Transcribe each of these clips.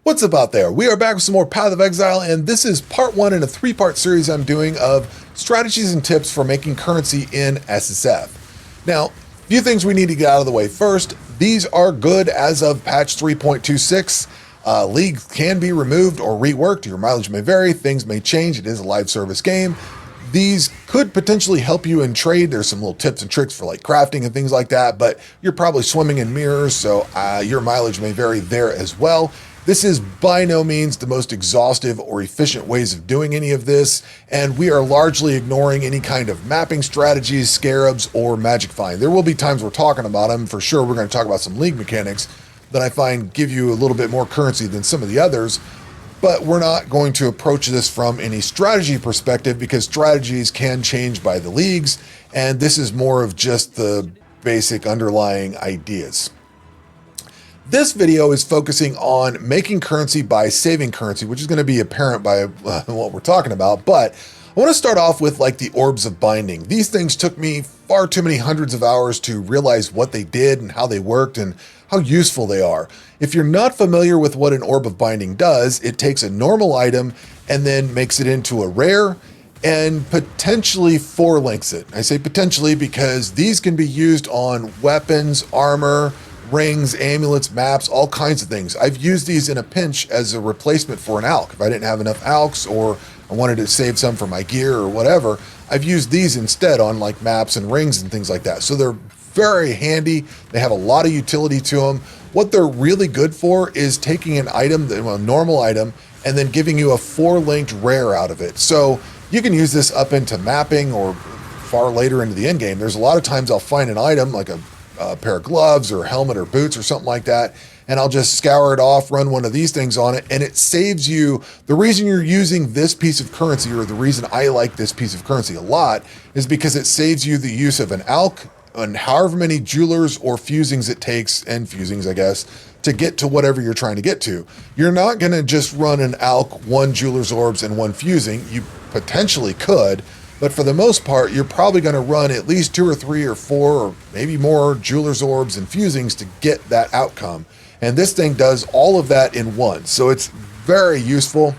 What's up out there? We are back with some more Path of Exile, and this is part one in a three-part series I'm doing of strategies and tips for making currency in SSF. Now, a few things we need to get out of the way. First, these are good as of patch 3.26. Leagues can be removed or reworked. Your mileage may vary. Things may change. It is a live service game. These could potentially help you in trade. There's some little tips and tricks for like crafting and things like that, but you're probably swimming in mirrors, so your mileage may vary there as well. This is by no means the most exhaustive or efficient ways of doing any of this, and we are largely ignoring any kind of mapping strategies, scarabs, or magic find. There will be times we're talking about them. For sure, we're going to talk about some league mechanics that I find give you a little bit more currency than some of the others, but we're not going to approach this from any strategy perspective because strategies can change by the leagues, and this is more of just the basic underlying ideas. This video is focusing on making currency by saving currency, which is going to be apparent by what we're talking about. But I want to start off with like the Orbs of Binding. These things took me far too many hundreds of hours to realize what they did and how they worked and how useful they are. If you're not familiar with what an Orb of Binding does, it takes a normal item and then makes it into a rare and potentially four-links it. I say potentially because these can be used on weapons, armor, rings, amulets, maps, all kinds of things. I've used these in a pinch as a replacement for an alch. If I didn't have enough alchs or I wanted to save some for my gear or whatever, I've used these instead on like maps and rings and things like that. So they're very handy. They have a lot of utility to them. What they're really good for is taking an item, a normal item, and then giving you a four-linked rare out of it. So you can use this up into mapping or far later into the end game. There's a lot of times I'll find an item like a pair of gloves or helmet or boots or something like that, and I'll just scour it off, run one of these things on it, and it saves you. The reason you're using this piece of currency, or the reason I like this piece of currency a lot, is because it saves you the use of an alch and however many jewelers or fusings it takes, and fusings I guess, to get to whatever you're trying to get to. You're not going to just run an alch, one jeweler's orbs, and one fusing. You potentially could, but for the most part, you're probably going to run at least 2 or 3 or 4 or maybe more jeweler's orbs and fusings to get that outcome. And this thing does all of that in one. So it's very useful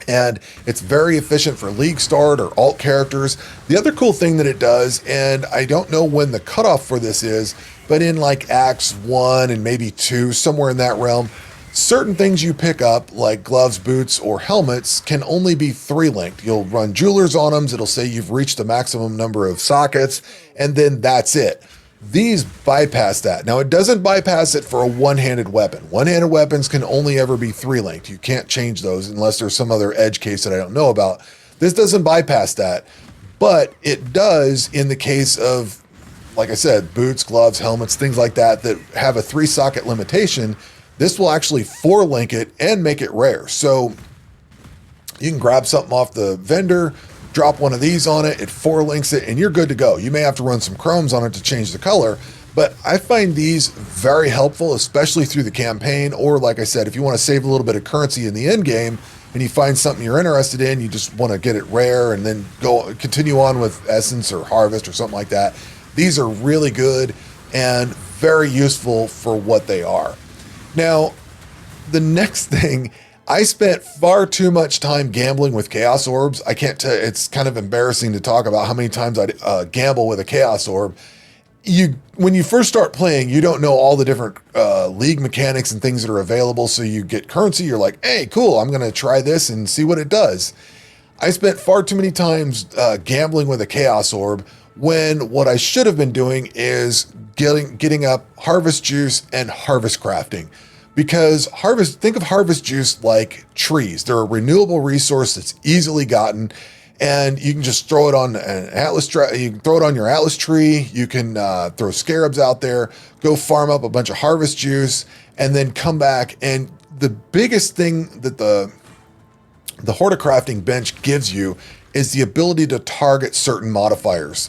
and it's very efficient for league start or alt characters. The other cool thing that it does, and I don't know when the cutoff for this is, but in like Acts 1 and maybe 2, somewhere in that realm, certain things you pick up, like gloves, boots, or helmets, can only be 3-linked. You'll run jewelers on them. It'll say you've reached the maximum number of sockets, and then that's it. These bypass that. Now, it doesn't bypass it for a one-handed weapon. One-handed weapons can only ever be 3-linked. You can't change those unless there's some other edge case that I don't know about. This doesn't bypass that, but it does in the case of, like I said, boots, gloves, helmets, things like that that have a 3-socket limitation. This will actually 4-link it and make it rare. So you can grab something off the vendor, drop one of these on it, it 4-links it, and you're good to go. You may have to run some chromes on it to change the color, but I find these very helpful, especially through the campaign, or like I said, if you want to save a little bit of currency in the end game and you find something you're interested in, you just want to get it rare and then continue on with essence or harvest or something like that. These are really good and very useful for what they are. Now, the next thing, I spent far too much time gambling with Chaos Orbs. I can't tell, it's kind of embarrassing to talk about how many times I gamble with a Chaos Orb. When you first start playing, you don't know all the different league mechanics and things that are available, so you get currency, you're like, hey, cool, I'm going to try this and see what it does. I spent far too many times gambling with a Chaos Orb when what I should have been doing is getting up harvest juice and harvest crafting, because think of harvest juice like trees. They're a renewable resource that's easily gotten, and you can just throw it on an atlas tree. You can throw it on your atlas tree. You can throw scarabs out there, go farm up a bunch of harvest juice, and then come back. And the biggest thing that the horticrafting bench gives you is the ability to target certain modifiers.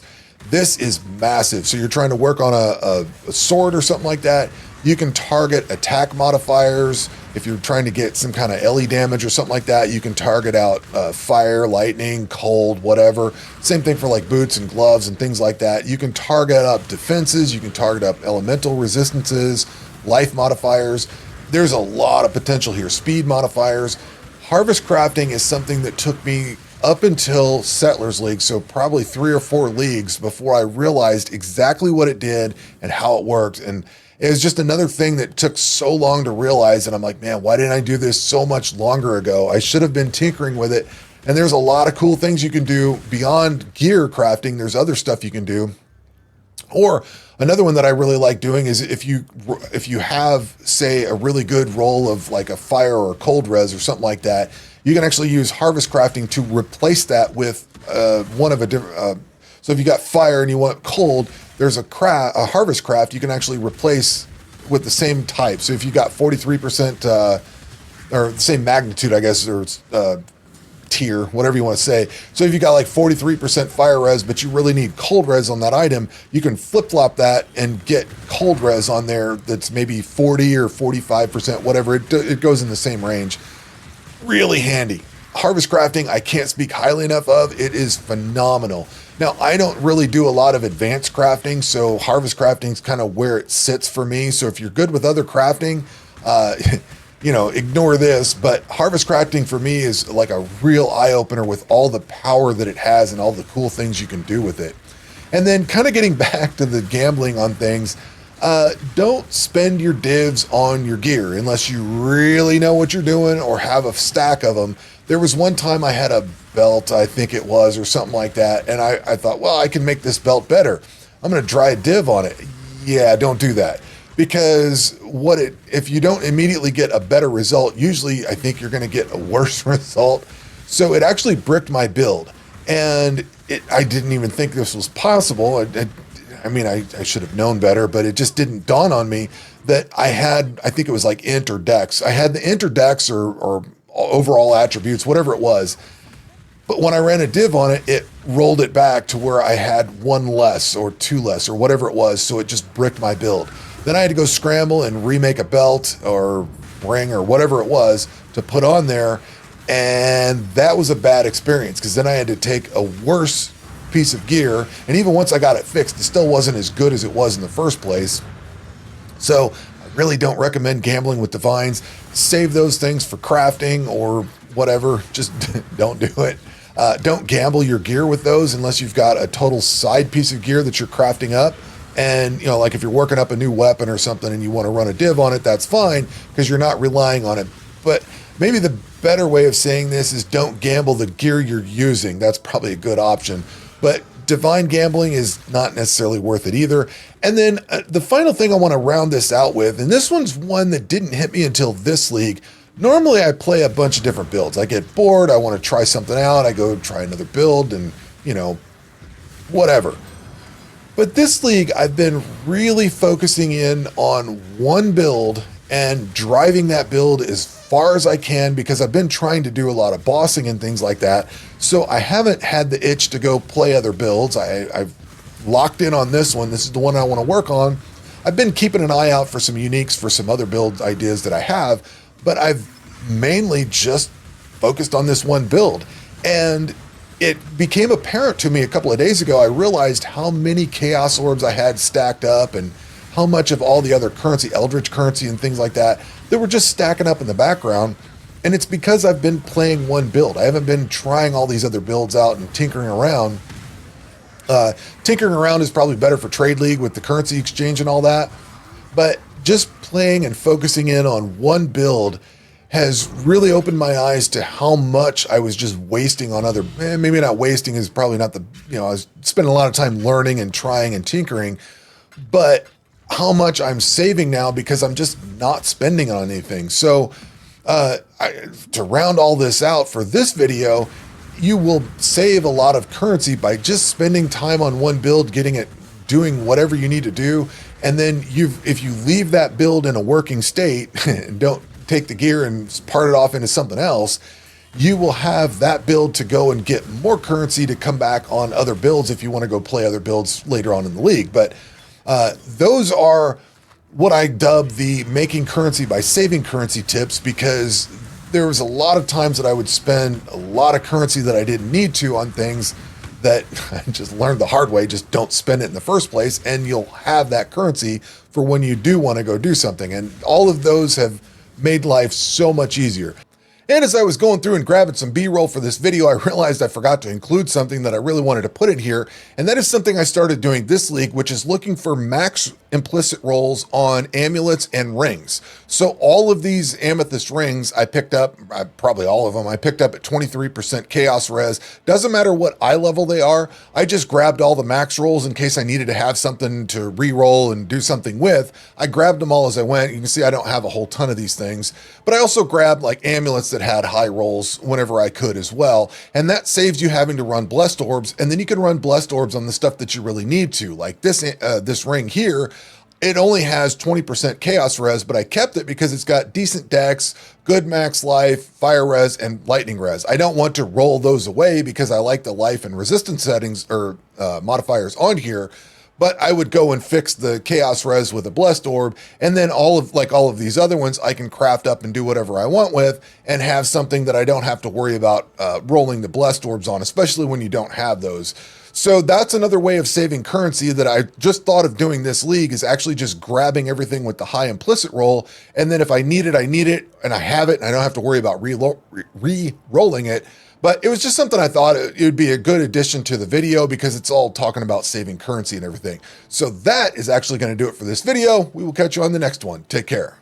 This is massive. So you're trying to work on a sword or something like that. You can target attack modifiers. If you're trying to get some kind of LE damage or something like that, you can target out fire, lightning, cold, whatever. Same thing for like boots and gloves and things like that. You can target up defenses. You can target up elemental resistances, life modifiers. there's a lot of potential here. Speed modifiers. Harvest crafting is something that took me up until Settlers League, so probably 3 or 4 leagues before I realized exactly what it did and how it worked. And it was just another thing that took so long to realize. And I'm like, man, why didn't I do this so much longer ago? I should have been tinkering with it. And there's a lot of cool things you can do beyond gear crafting. There's other stuff you can do. Or another one that I really like doing is if you have, say, a really good roll of like a fire or a cold res or something like that, you can actually use harvest crafting to replace that with one of a different. So if you got fire and you want cold, there's a harvest craft you can actually replace with the same type. So if you got 43% or the same magnitude, I guess, or tier, whatever you want to say. So if you got like 43% fire res, but you really need cold res on that item, you can flip flop that and get cold res on there that's maybe 40 or 45%, whatever. It goes in the same range. Really handy. Harvest crafting, I can't speak highly enough of. It is phenomenal. Now, I don't really do a lot of advanced crafting, so harvest crafting is kind of where it sits for me. So if you're good with other crafting, ignore this, but harvest crafting for me is like a real eye-opener with all the power that it has and all the cool things you can do with it. And then kind of getting back to the gambling on things, don't spend your divs on your gear unless you really know what you're doing or have a stack of them. There was one time I had a belt, I think it was, or something like that, and I thought, well, I can make this belt better. I'm going to try a div on it. Yeah, don't do that. Because if you don't immediately get a better result, usually I think you're going to get a worse result. So it actually bricked my build, and I didn't even think this was possible. I should have known better, but it just didn't dawn on me that I think it was like int or dex. I had the int or dex or overall attributes, whatever it was. But when I ran a div on it, it rolled it back to where I had 1 less or 2 less or whatever it was. So it just bricked my build. Then I had to go scramble and remake a belt or ring or whatever it was to put on there. And that was a bad experience because then I had to take a worse piece of gear. And even once I got it fixed, it still wasn't as good as it was in the first place. So I really don't recommend gambling with divines. Save those things for crafting or whatever. Just don't do it. Don't gamble your gear with those unless you've got a total side piece of gear that you're crafting up. And, like if you're working up a new weapon or something and you want to run a div on it, that's fine because you're not relying on it. But maybe the better way of saying this is don't gamble the gear you're using. That's probably a good option. But divine gambling is not necessarily worth it either. And then the final thing I want to round this out with, and this one's one that didn't hit me until this league. Normally I play a bunch of different builds. I get bored. I want to try something out. I go try another build and, whatever. But this league, I've been really focusing in on one build and driving that build as far as I can because I've been trying to do a lot of bossing and things like that. So I haven't had the itch to go play other builds. I've locked in on this one. This is the one I want to work on. I've been keeping an eye out for some uniques for some other build ideas that I have, but I've mainly just focused on this one build. And it became apparent to me a couple of days ago. I realized how many Chaos Orbs I had stacked up and how much of all the other currency, Eldritch currency and things like that were just stacking up in the background. And it's because I've been playing one build. I haven't been trying all these other builds out and tinkering around. Tinkering around is probably better for Trade League with the currency exchange and all that. But just playing and focusing in on one build has really opened my eyes to how much I was just wasting on other, maybe not wasting is probably not I was spending a lot of time learning and trying and tinkering, but how much I'm saving now because I'm just not spending on anything. So to round all this out for this video, you will save a lot of currency by just spending time on one build, getting it, doing whatever you need to do. And then if you leave that build in a working state and don't take the gear and part it off into something else, you will have that build to go and get more currency to come back on other builds if you want to go play other builds later on in the league. But those are what I dub the making currency by saving currency tips, because there was a lot of times that I would spend a lot of currency that I didn't need to on things that I just learned the hard way. Just don't spend it in the first place, and you'll have that currency for when you do want to go do something. And all of those have made life so much easier. And as I was going through and grabbing some B-roll for this video, I realized I forgot to include something that I really wanted to put in here. And that is something I started doing this league, which is looking for max implicit rolls on amulets and rings. So all of these amethyst rings I picked up, probably all of them, I picked up at 23% chaos res. Doesn't matter what eye level they are. I just grabbed all the max rolls in case I needed to have something to re-roll and do something with. I grabbed them all as I went. You can see I don't have a whole ton of these things, but I also grabbed like amulets that had high rolls whenever I could as well. And that saves you having to run blessed orbs. And then you can run blessed orbs on the stuff that you really need to, like this ring here. It only has 20% chaos res, but I kept it because it's got decent dex, good max life, fire res, and lightning res. I don't want to roll those away because I like the life and resistance settings or modifiers on here, but I would go and fix the chaos res with a blessed orb, and then all of these other ones I can craft up and do whatever I want with and have something that I don't have to worry about rolling the blessed orbs on, especially when you don't have those. So that's another way of saving currency that I just thought of doing this league, is actually just grabbing everything with the high implicit roll. And then if I need it, and I have it, and I don't have to worry about re-rolling it. But it was just something I thought it would be a good addition to the video because it's all talking about saving currency and everything. So that is actually going to do it for this video. We will catch you on the next one. Take care.